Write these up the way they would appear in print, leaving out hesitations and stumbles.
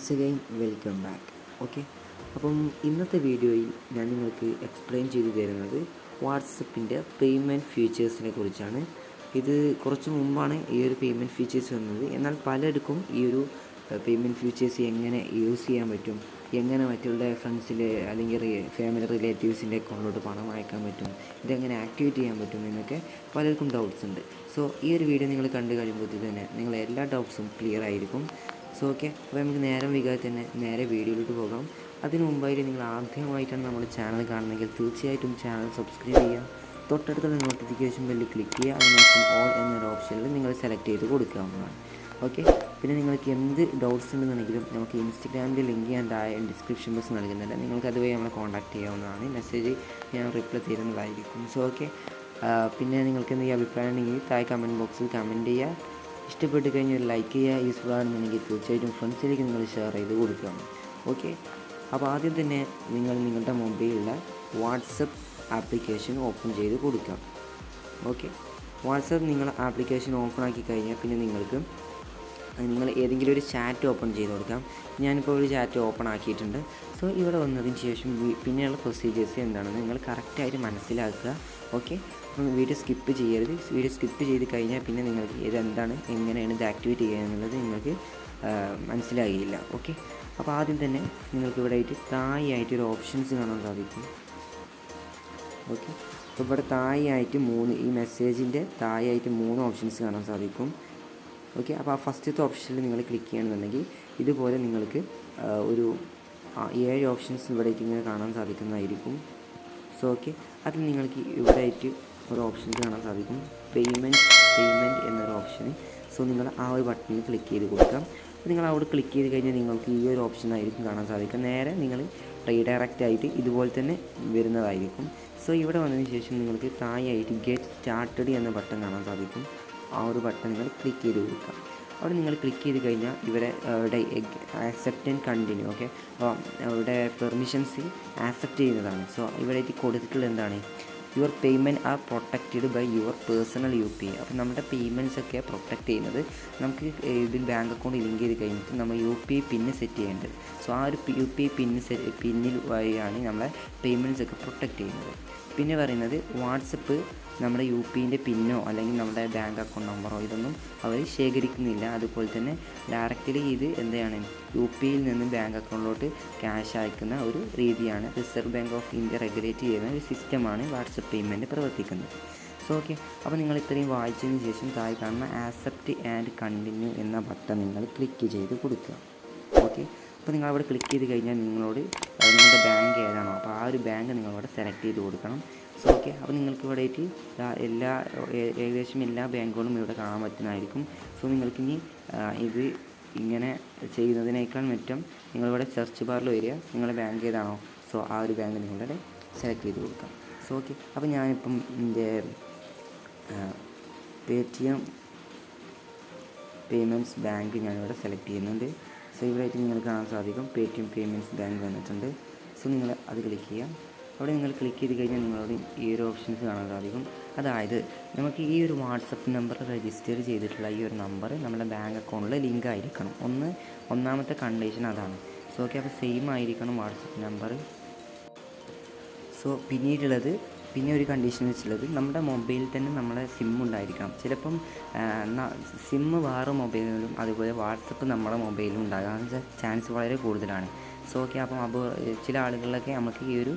Once again welcome back. Okay, അപ്പം ഇന്നത്തെ വീഡിയോയിൽ ഞാൻ നിങ്ങൾക്ക് എക്സ്പ്ലെയിൻ ചെയ്തു തരുന്നത് വാട്സപ്പിൻ്റെ പേയ്മെൻറ്റ് ഫീച്ചേഴ്സിനെ കുറിച്ചാണ്. ഇത് കുറച്ച് മുമ്പാണ് ഈ ഒരു പേയ്മെൻറ്റ് ഫീച്ചേഴ്സ് വന്നത്. എന്നാൽ പലർക്കും ഈ ഒരു പേയ്മെൻറ്റ് ഫീച്ചേഴ്സ് എങ്ങനെ യൂസ് ചെയ്യാൻ പറ്റും, എങ്ങനെ മറ്റുള്ള ഫ്രണ്ട്സിലെ അല്ലെങ്കിൽ ഫാമിലി റിലേറ്റീവ്സിൻ്റെ അക്കൗണ്ടിലോട്ട് പണം അയക്കാൻ പറ്റും, ഇതെങ്ങനെ ആക്ടിവേറ്റ് ചെയ്യാൻ പറ്റും എന്നൊക്കെ പലർക്കും ഡൗട്ട്സ് ഉണ്ട്. സോ ഈ ഒരു വീഡിയോ നിങ്ങൾ കണ്ടു കഴിയുമ്പോൾ തന്നെ നിങ്ങളെ എല്ലാ ഡൗട്ട്സും ക്ലിയർ ആയിരിക്കും. സോ ഓക്കെ, അപ്പോൾ നമുക്ക് നേരം വൈകാതെ തന്നെ നേരെ വീഡിയോയിലോട്ട് പോകാം. അതിനു മുമ്പായിട്ട് നിങ്ങൾ ആദ്യമായിട്ടാണ് നമ്മുടെ ചാനൽ കാണുന്നതെങ്കിൽ തീർച്ചയായിട്ടും ചാനൽ സബ്സ്ക്രൈബ് ചെയ്യുക. തൊട്ടടുത്തുള്ള നോട്ടിഫിക്കേഷൻ ബെല്ലിൽ ക്ലിക്ക് ചെയ്യുക. അതിനുശേഷം ഓൾ എന്നൊരു ഓപ്ഷനിൽ നിങ്ങൾ സെലക്ട് ചെയ്ത് കൊടുക്കാവുന്നതാണ്. ഓക്കെ, പിന്നെ നിങ്ങൾക്ക് എന്ത് ഡൗട്ട്സ് ഉണ്ടെന്നുണ്ടെങ്കിലും നമുക്ക് ഇൻസ്റ്റഗ്രാമിൻ്റെ ലിങ്ക് ഞാൻ താഴെ ഡിസ്ക്രിപ്ഷൻ ബോക്സ് നൽകുന്നുണ്ട്. നിങ്ങൾക്ക് അതുവഴി നമ്മളെ കോൺടാക്ട് ചെയ്യാവുന്നതാണ്. മെസ്സേജ് ഞാൻ റിപ്ലൈ തരുന്നതായിരിക്കും. സോ ഓക്കെ, പിന്നെ നിങ്ങൾക്ക് എന്തെങ്കിലും അഭിപ്രായം ഉണ്ടെങ്കിൽ താഴെ കമൻറ്റ് ബോക്സിൽ കമൻറ്റ് ചെയ്യുക. ഇഷ്ടപ്പെട്ട് കഴിഞ്ഞാൽ ലൈക്ക് ചെയ്യുക. യൂസ്ഫുൾ ആണെന്നുണ്ടെങ്കിൽ തീർച്ചയായിട്ടും ഫ്രണ്ട്സിലേക്ക് നിങ്ങൾ ഷെയർ ചെയ്ത് കൊടുക്കണം. ഓക്കെ, അപ്പോൾ ആദ്യം തന്നെ നിങ്ങളുടെ മൊബൈലിലെ വാട്സപ്പ് ആപ്ലിക്കേഷൻ ഓപ്പൺ ചെയ്ത് കൊടുക്കാം. ഓക്കെ, വാട്സപ്പ് നിങ്ങൾ ആപ്ലിക്കേഷൻ ഓപ്പൺ ആക്കി കഴിഞ്ഞാൽ പിന്നെ നിങ്ങൾ ഏതെങ്കിലും ഒരു ചാറ്റ് ഓപ്പൺ ചെയ്ത് കൊടുക്കാം. ഞാനിപ്പോൾ ഒരു ചാറ്റ് ഓപ്പൺ ആക്കിയിട്ടുണ്ട്. സോ ഇവിടെ വന്നതിന് ശേഷം പിന്നെയുള്ള പ്രൊസീജിയേഴ്സ് എന്താണെന്ന് നിങ്ങൾ കറക്റ്റായിട്ട് മനസ്സിലാക്കുക. ഓക്കെ, അപ്പം വീഡിയോ സ്കിപ്പ് ചെയ്യരുത്. വീഡിയോ സ്കിപ്പ് ചെയ്ത് കഴിഞ്ഞാൽ പിന്നെ നിങ്ങൾക്ക് ഇതെന്താണ്, എങ്ങനെയാണ് ഇത് ആക്ടിവേറ്റ് ചെയ്യുക എന്നുള്ളത് നിങ്ങൾക്ക് മനസ്സിലാകില്ല. ഓക്കെ, അപ്പോൾ ആദ്യം തന്നെ നിങ്ങൾക്ക് ഇവിടെ ആയിട്ട് താഴെയായിട്ടൊരു ഓപ്ഷൻസ് കാണാൻ സാധിക്കും. ഓക്കെ, അപ്പോൾ ഇവിടെ താഴെയായിട്ട് ഈ മെസ്സേജിൻ്റെ താഴെയായിട്ട് 3 ഓപ്ഷൻസ് കാണാൻ സാധിക്കും. ഓക്കെ, അപ്പോൾ ആ ഫസ്റ്റത്തെ ഓപ്ഷനിൽ നിങ്ങൾ ക്ലിക്ക് ചെയ്യണമെന്നുണ്ടെങ്കിൽ ഇതുപോലെ നിങ്ങൾക്ക് ഒരു 7 ഓപ്ഷൻസ് ഇവിടെ ഇങ്ങനെ കാണാൻ സാധിക്കുന്നതായിരിക്കും. സോ ഓക്കെ, അതിൽ നിങ്ങൾക്ക് ഇവിടെ ആയിട്ട് ഒരു ഓപ്ഷൻസ് കാണാൻ സാധിക്കും, പേയ്മെൻറ്റ് എന്നൊരു ഓപ്ഷൻ. സോ നിങ്ങൾ ആ ഒരു ബട്ടണിൽ ക്ലിക്ക് ചെയ്ത് കൊടുക്കാം. നിങ്ങൾ അവിടെ ക്ലിക്ക് ചെയ്ത് കഴിഞ്ഞാൽ നിങ്ങൾക്ക് ഈ ഒരു ഓപ്ഷൻ ആയിരിക്കും കാണാൻ സാധിക്കുക. നേരെ നിങ്ങൾ റീഡയറക്റ്റ് ആയിട്ട് ഇതുപോലെ തന്നെ വരുന്നതായിരിക്കും. സോ ഇവിടെ വന്നതിന് ശേഷം നിങ്ങൾക്ക് താഴെയായിട്ട് ഗെറ്റ് സ്റ്റാർട്ടഡ് എന്ന ബട്ടൺ കാണാൻ സാധിക്കും. ആ ഒരു ബട്ടൺ നിങ്ങൾ ക്ലിക്ക് ചെയ്ത് കൊടുക്കാം. അവിടെ നിങ്ങൾ ക്ലിക്ക് ചെയ്ത് കഴിഞ്ഞാൽ ഇവിടെ ആക്സെപ്റ്റ് ആൻഡ് കണ്ടിന്യൂ. ഓക്കെ, അപ്പോൾ അവിടെ പെർമിഷൻസ് ആക്സെപ്റ്റ് ചെയ്യുന്നതാണ്. സോ ഇവിടെ കൊടുത്തിട്ടുള്ളത് എന്താണ്, your payment are protected by your personal UPI. അപ്പോൾ നമ്മുടെ പേയ്മെൻറ്റ്സ് ഒക്കെ പ്രൊട്ടക്റ്റ് ചെയ്യുന്നത് നമുക്ക് ഇതിൽ ബാങ്ക് അക്കൗണ്ട് ലിങ്ക് ചെയ്ത് കഴിഞ്ഞിട്ട് നമ്മൾ UPI പിന്ന് സെറ്റ് ചെയ്യേണ്ടത്. സോ ആ ഒരു UPI പിന്നിൽ വഴിയാണ് നമ്മളെ പേയ്മെൻറ്റ്സ് ഒക്കെ പ്രൊട്ടക്റ്റ് ചെയ്യുന്നത്. പിന്നെ പറയുന്നത് വാട്സപ്പ് നമ്മുടെ UPIൻ്റെ പിന്നോ അല്ലെങ്കിൽ നമ്മുടെ ബാങ്ക് അക്കൗണ്ട് നമ്പറോ ഇതൊന്നും അവർ ശേഖരിക്കുന്നില്ല. അതുപോലെ തന്നെ ഡയറക്റ്റ്ലി ഇത് എന്താണ് UPIയിൽ നിന്ന് ബാങ്ക് അക്കൗണ്ടിലോട്ട് ക്യാഷ് അയക്കുന്ന ഒരു രീതിയാണ്. Reserve bank of India regulate ചെയ്യുന്ന ഒരു സിസ്റ്റമാണ് വാട്സപ്പ് പേയ്മെൻറ്റ് പ്രവർത്തിക്കുന്നത്. സോ ഓക്കെ, അപ്പോൾ നിങ്ങൾ ഇത്രയും വായിച്ചതിന് ശേഷം താഴെ കാണുന്ന ആക്സെപ്റ്റ് ആൻഡ് കണ്ടിന്യൂ എന്ന ബട്ടൺ നിങ്ങൾ ക്ലിക്ക് ചെയ്ത് കൊടുക്കുക. ഓക്കെ, അപ്പോൾ നിങ്ങൾ അവിടെ ക്ലിക്ക് ചെയ്ത് കഴിഞ്ഞാൽ നിങ്ങളുടെ ബാങ്ക് ഏതാണോ അപ്പോൾ ആ ഒരു ബാങ്ക് നിങ്ങളിവിടെ സെലക്ട് ചെയ്ത് കൊടുക്കണം. സോ ഓക്കെ, അപ്പോൾ നിങ്ങൾക്ക് ഇവിടെ ആയിട്ട് ഏകദേശം എല്ലാ ബാങ്കുകളും ഇവിടെ കാണാൻ പറ്റുന്നതായിരിക്കും. സോ നിങ്ങൾക്കിനി ഇത് ഇങ്ങനെ ചെയ്യുന്നതിനേക്കാൾ മെച്ചം നിങ്ങളിവിടെ സെർച്ച് ബാറിൽ വരിക, നിങ്ങളുടെ ബാങ്ക് ഏതാണോ സോ ആ ഒരു ബാങ്ക് നിങ്ങളുടെ സെലക്ട് ചെയ്ത് കൊടുക്കാം. സോ ഓക്കെ, അപ്പോൾ ഞാനിപ്പം എൻ്റെ പേടിഎം പേയ്മെൻറ്റ്സ് ബാങ്ക് ഞാനിവിടെ സെലക്ട് ചെയ്യുന്നുണ്ട്. സോ ഇവിടെയായിട്ട് നിങ്ങൾക്ക് കാണാൻ സാധിക്കും പേടിഎം പേയ്മെൻറ്റ്സ് ബാങ്ക് വന്നിട്ടുണ്ട്. സോ നിങ്ങൾ അത് ക്ലിക്ക് ചെയ്യാം. അവിടെ നിങ്ങൾ ക്ലിക്ക് ചെയ്ത് കഴിഞ്ഞാൽ നിങ്ങളോട് ഈ ഒരു ഓപ്ഷൻസ് കാണാൻ സാധിക്കും. അതായത് നമുക്ക് ഈ ഒരു വാട്സപ്പ് നമ്പർ രജിസ്റ്റർ ചെയ്തിട്ടുള്ള ഈ ഒരു നമ്പർ നമ്മുടെ ബാങ്ക് അക്കൗണ്ടിൽ ലിങ്ക് ആയിരിക്കണം. ഒന്നാമത്തെ കണ്ടീഷൻ അതാണ്. സോ ഓക്കെ, അപ്പോൾ സെയിം ആയിരിക്കണം വാട്സപ്പ് നമ്പർ. സോ പിന്നെ ഒരു കണ്ടീഷൻ വെച്ചുള്ളത് നമ്മുടെ മൊബൈലിൽ തന്നെ നമ്മളെ സിം ഉണ്ടായിരിക്കണം. ചിലപ്പം സിം വേറെ മൊബൈലിലും അതുപോലെ വാട്സപ്പ് നമ്മുടെ മൊബൈലിലും ഉണ്ടാകാൻ ചാൻസ് വളരെ കൂടുതലാണ്. സോ ഓക്കെ, അപ്പം ചില ആളുകളിലൊക്കെ നമുക്ക് ഈ ഒരു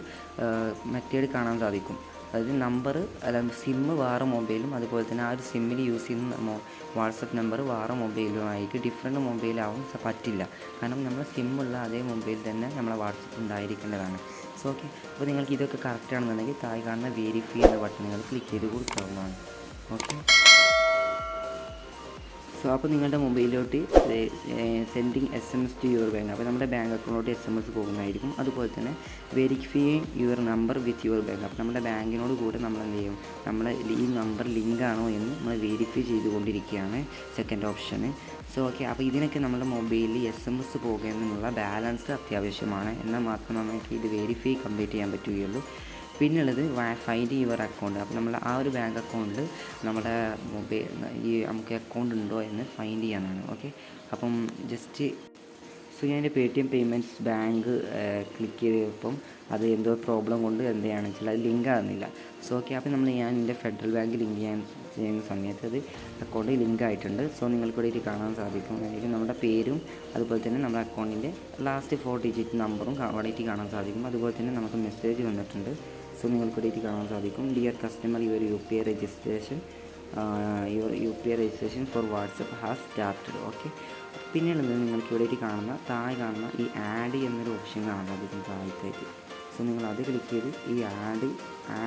മെത്തേഡ് കാണാൻ സാധിക്കും. അതായത് സിം വേറെ മൊബൈലും അതുപോലെ തന്നെ ആ ഒരു സിമ്മിൽ യൂസ് ചെയ്യുന്ന വാട്സപ്പ് നമ്പർ വേറെ മൊബൈലുമായിട്ട് ഡിഫറെൻറ്റ് മൊബൈലാവാൻ പറ്റില്ല. കാരണം നമ്മൾ സിമ്മുള്ള അതേ മൊബൈൽ തന്നെ നമ്മളെ വാട്സപ്പ് ഉണ്ടായിരിക്കേണ്ടതാണ്. സോ ഓക്കെ, അപ്പോൾ നിങ്ങൾക്ക് ഇതൊക്കെ കറക്റ്റ് ആണെന്നുണ്ടെങ്കിൽ താഴെ കാണുന്ന വെരിഫൈ എന്ന ബട്ടൺ നിങ്ങൾ ക്ലിക്ക് ചെയ്ത് കൊടുക്കാവുന്നതാണ്. ഓക്കെ, സോ അപ്പോൾ നിങ്ങളുടെ മൊബൈലിലോട്ട് sending SMS to your bank, അപ്പോൾ നമ്മുടെ ബാങ്ക് അക്കൗണ്ടിലോട്ട് SMS പോകുന്നതായിരിക്കും. അതുപോലെ തന്നെ verifying your number with your bank, അപ്പോൾ നമ്മുടെ ബാങ്കിനോട് കൂടെ നമ്മൾ എന്ത് ചെയ്യും, നമ്മൾ ഈ നമ്പർ ലിങ്ക് ആണോ എന്ന് നമ്മൾ വെരിഫൈ ചെയ്തുകൊണ്ടിരിക്കുകയാണ് സെക്കൻഡ് ഓപ്ഷന്. സോ ഓക്കെ, അപ്പോൾ ഇതിനൊക്കെ നമ്മുടെ മൊബൈലിൽ SMS പോകുന്നതിനുള്ള ബാലൻസ് അത്യാവശ്യമാണ്. എന്നാൽ മാത്രം നമുക്ക് ഇത് വെരിഫൈ കംപ്ലീറ്റ് ചെയ്യാൻ പറ്റുകയുള്ളൂ. പിന്നുള്ളത് ഫൈൻഡ് യുവർ അക്കൗണ്ട്, അപ്പോൾ നമ്മൾ ആ ഒരു ബാങ്ക് അക്കൗണ്ടിൽ നമ്മുടെ നമുക്ക് അക്കൗണ്ട് ഉണ്ടോ എന്ന് ഫൈൻഡ് ചെയ്യാനാണ്. ഓക്കെ, അപ്പം ജസ്റ്റ് സോ ഞാൻ എൻ്റെ പേടിഎം പേയ്മെൻറ്റ്സ് ബാങ്ക് ക്ലിക്ക് ചെയ്തപ്പം അത് എന്തോ പ്രോബ്ലം കൊണ്ട് എന്താണെന്ന് വെച്ചാൽ അത് ലിങ്ക് ആകുന്നില്ല. സോ ഓക്കെ, അപ്പോൾ ഞാൻ എൻ്റെ ഫെഡറൽ ബാങ്ക് ലിങ്ക് ചെയ്യുന്ന സമയത്ത് അത് അക്കൗണ്ട് ലിങ്ക് ആയിട്ടുണ്ട്. സോ നിങ്ങൾക്കിവിടെ ഇത് കാണാൻ സാധിക്കും. അതായത് നമ്മുടെ പേരും അതുപോലെ തന്നെ നമ്മുടെ അക്കൗണ്ടിൻ്റെ ലാസ്റ്റ് 4 ഡിജിറ്റ് നമ്പറും അവിടെ കാണാൻ സാധിക്കും. അതുപോലെ തന്നെ നമുക്ക് മെസ്സേജ് വന്നിട്ടുണ്ട്. സോ നിങ്ങൾക്കിവിടെ ഇത് കാണാൻ സാധിക്കും. Dear customer, your UPI registration four WhatsApp has started. Okay, പിന്നെയുള്ളത് നിങ്ങൾക്ക് ഇവിടെ താഴെ കാണുന്ന ഈ ആഡ് എന്നൊരു ഓപ്ഷൻ കാണാൻ സാധിക്കും താഴത്തേക്ക്. സോ നിങ്ങൾ അത് ക്ലിക്ക് ചെയ്ത് ഈ ആഡ്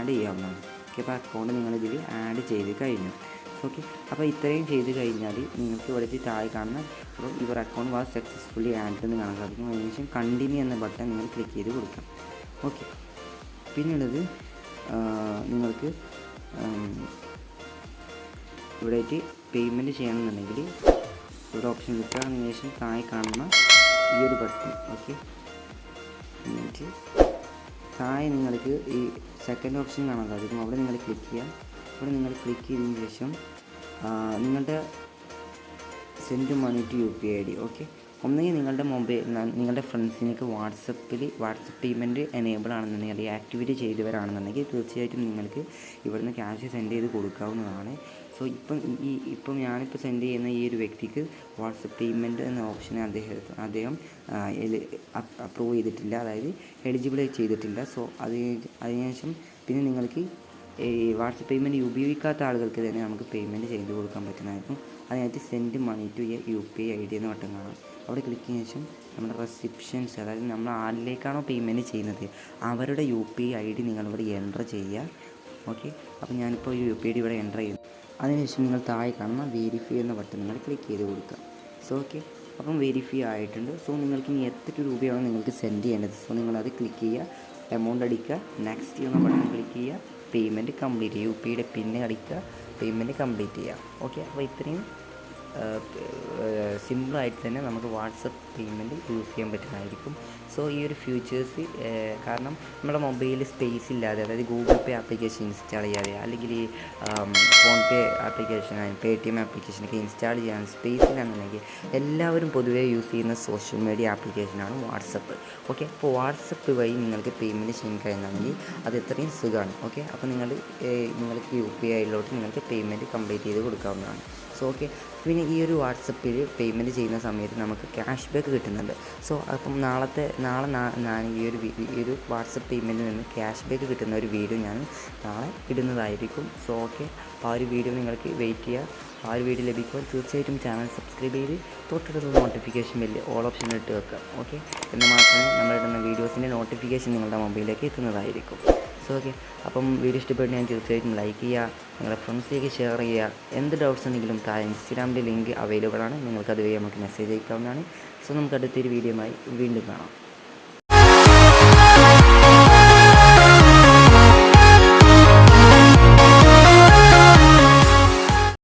ചെയ്യാവുന്നതാണ്. ഓക്കെ, അപ്പോൾ അക്കൗണ്ട് നിങ്ങളിതിൽ ആഡ് ചെയ്ത് കഴിഞ്ഞു. ഓക്കെ, അപ്പോൾ ഇത്രയും ചെയ്ത് കഴിഞ്ഞാൽ നിങ്ങൾക്ക് ഇവിടെ താഴെ കാണുന്ന your account was successfully add എന്ന് കാണാൻ സാധിക്കും. അതിനുശേഷം കണ്ടിന്യൂ എന്ന ബട്ടൺ നിങ്ങൾ ക്ലിക്ക് ചെയ്ത് കൊടുക്കാം. ഓക്കെ, പിന്നെയുള്ളത് നിങ്ങൾക്ക് ഇവിടെ പേയ്മെൻറ്റ് ചെയ്യണമെന്നുണ്ടെങ്കിൽ ഇവിടെ ഓപ്ഷൻ കിട്ടുക. അതിനുശേഷം താഴെ കാണുന്ന ഈ ഒരു ബട്ടൺ, ഓക്കെ, എന്നിട്ട് താഴെ നിങ്ങൾക്ക് ഈ സെക്കൻഡ് ഓപ്ഷൻ കാണാൻ സാധിക്കും. അവിടെ നിങ്ങൾ ക്ലിക്ക് ചെയ്യാം. അവിടെ നിങ്ങൾ ക്ലിക്ക് ചെയ്തതിന് ശേഷം നിങ്ങളുടെ send money to UPI ID. Okay, ഒന്നുകിൽ നിങ്ങളുടെ ഫ്രണ്ട്സിനൊക്കെ വാട്സപ്പ് പേയ്മെൻറ്റ് എനേബിൾ ആണെന്നുണ്ടെങ്കിൽ അല്ലെങ്കിൽ ആക്ടിവേറ്റ് ചെയ്തവരാണെന്നുണ്ടെങ്കിൽ തീർച്ചയായിട്ടും നിങ്ങൾക്ക് ഇവിടുന്ന് ക്യാഷ് സെൻഡ് ചെയ്ത് കൊടുക്കാവുന്നതാണ്. സോ ഇപ്പം ഞാനിപ്പോൾ സെൻഡ് ചെയ്യുന്ന ഈ ഒരു വ്യക്തിക്ക് വാട്സപ്പ് പേയ്മെൻറ്റ് എന്ന ഓപ്ഷനെ അദ്ദേഹം അപ്രൂവ് ചെയ്തിട്ടില്ല, അതായത് എലിജിബിൾ ചെയ്തിട്ടില്ല. സോ അതിനുശേഷം പിന്നെ നിങ്ങൾക്ക് ഈ വാട്സപ്പ് പേയ്മെൻറ്റ് ഉപയോഗിക്കാത്ത ആളുകൾക്ക് തന്നെ നമുക്ക് പേയ്മെൻറ്റ് ചെയ്ത് കൊടുക്കാൻ പറ്റുന്നതായിരിക്കും. അതിനായിട്ട് send money to UPI ID എന്ന ബട്ടൺ കാണാം. അവിടെ ക്ലിക്ക് ചെയ്തതിനു ശേഷം നമ്മുടെ റെസിപ്ഷൻസ്, അതായത് നമ്മൾ ആരിലേക്കാണോ പേയ്മെൻറ്റ് ചെയ്യുന്നത് അവരുടെ UPI ID നിങ്ങളിവിടെ എൻ്റർ ചെയ്യുക. ഓക്കെ, അപ്പോൾ ഞാനിപ്പോൾ ഒരു UPI ID ഇവിടെ എൻ്റർ ചെയ്യുന്നു. അതിനുശേഷം നിങ്ങൾ താഴെ കാണുന്ന വെരിഫൈ എന്ന ബട്ടൺ നിങ്ങൾ ക്ലിക്ക് ചെയ്ത് കൊടുക്കുക. സോ ഓക്കെ, അപ്പം വെരിഫൈ ആയിട്ടുണ്ട്. സോ നിങ്ങൾക്ക് ഇനി എത്ര രൂപയാണോ നിങ്ങൾക്ക് സെൻഡ് ചെയ്യേണ്ടത്, സോ നിങ്ങളത് ക്ലിക്ക് ചെയ്യുക, എമൗണ്ട് അടിക്കുക, നെക്സ്റ്റ് എന്ന ബട്ടൺ ക്ലിക്ക് ചെയ്യുക, പേയ്മെൻറ്റ് കംപ്ലീറ്റ് ചെയ്യുക, UPIയുടെ പിന്ന് അടിക്കുക, പേയ്മെൻറ്റ് കംപ്ലീറ്റ് ചെയ്യുക. ഓക്കെ, അപ്പോൾ ഇത്രയും സിമ്പിളായിട്ട് തന്നെ നമുക്ക് വാട്സപ്പ് പേയ്മെൻറ്റ് യൂസ് ചെയ്യാൻ പറ്റുന്നതായിരിക്കും. സോ ഈ ഒരു ഫ്യൂച്ചേഴ്സ് കാരണം നമ്മുടെ മൊബൈലിൽ സ്പേസ് ഇല്ലാതെ, അതായത് ഗൂഗിൾ പേ ആപ്ലിക്കേഷൻ ഇൻസ്റ്റാൾ ചെയ്യാതെ അല്ലെങ്കിൽ ഫോൺപേ ആപ്ലിക്കേഷൻ പേടിഎം ആപ്ലിക്കേഷനൊക്കെ ഇൻസ്റ്റാൾ ചെയ്യാൻ സ്പേസ് ഇല്ലാന്നുണ്ടെങ്കിൽ എല്ലാവരും പൊതുവേ യൂസ് ചെയ്യുന്ന സോഷ്യൽ മീഡിയ ആപ്ലിക്കേഷനാണ് വാട്സപ്പ്. ഓക്കെ, അപ്പോൾ വാട്സപ്പ് വഴി നിങ്ങൾക്ക് പേയ്മെൻറ്റ് ചെയ്യാൻ കഴിയുന്നതെങ്കിൽ അത് എത്രയും സുഖമാണ്. ഓക്കെ, അപ്പോൾ നിങ്ങൾക്ക് UPI നിങ്ങൾക്ക് പേയ്മെൻറ്റ് കംപ്ലീറ്റ് ചെയ്ത് കൊടുക്കാവുന്നതാണ്. സോ ഓക്കെ, പിന്നെ ഈ ഒരു വാട്സപ്പിൽ പേയ്മെൻറ്റ് ചെയ്യുന്ന സമയത്ത് നമുക്ക് ക്യാഷ് ബാക്ക് കിട്ടുന്നുണ്ട്. സോ അപ്പം നാളെ ഞാൻ ഈ ഒരു വാട്സപ്പ് പേയ്മെൻറ്റിൽ നിന്ന് ക്യാഷ് ബാക്ക് കിട്ടുന്ന ഒരു വീഡിയോ ഞാൻ നാളെ ഇടുന്നതായിരിക്കും. സോ ഓക്കെ, അപ്പോൾ ആ ഒരു വീഡിയോ നിങ്ങൾക്ക് വെയിറ്റ് ചെയ്യുക. ആ ഒരു വീഡിയോ ലഭിക്കുമ്പോൾ തീർച്ചയായിട്ടും ചാനൽ സബ്സ്ക്രൈബ് ചെയ്ത് തൊട്ടടുത്ത നോട്ടിഫിക്കേഷൻ ബെല്ല് ഓൾ ഓപ്ഷൻ ഇട്ട് വെക്കുക. ഓക്കെ, എന്നാൽ മാത്രമേ നമ്മളിടുന്ന വീഡിയോസിൻ്റെ നോട്ടിഫിക്കേഷൻ നിങ്ങളുടെ മൊബൈലിലേക്ക് എത്തുന്നതായിരിക്കും. സോ ഓക്കെ, അപ്പം വീഡിയോ ഇഷ്ടപ്പെട്ട് ഞാൻ തീർച്ചയായിട്ടും ലൈക്ക് ചെയ്യുക, നിങ്ങളുടെ ഫ്രണ്ട്സിലേക്ക് ഷെയർ ചെയ്യുക. എന്ത് ഡൗട്ട്സ് ഉണ്ടെങ്കിലും താഴെ ഇൻസ്റ്റാഗ്രാമിൻ്റെ ലിങ്ക് അവൈലബിൾ ആണ്, നിങ്ങൾക്ക് അതുവഴി നമുക്ക് മെസ്സേജ് അയക്കാവുന്നതാണ്. സോ നമുക്ക് അടുത്തൊരു വീഡിയോയുമായി വീണ്ടും കാണാം.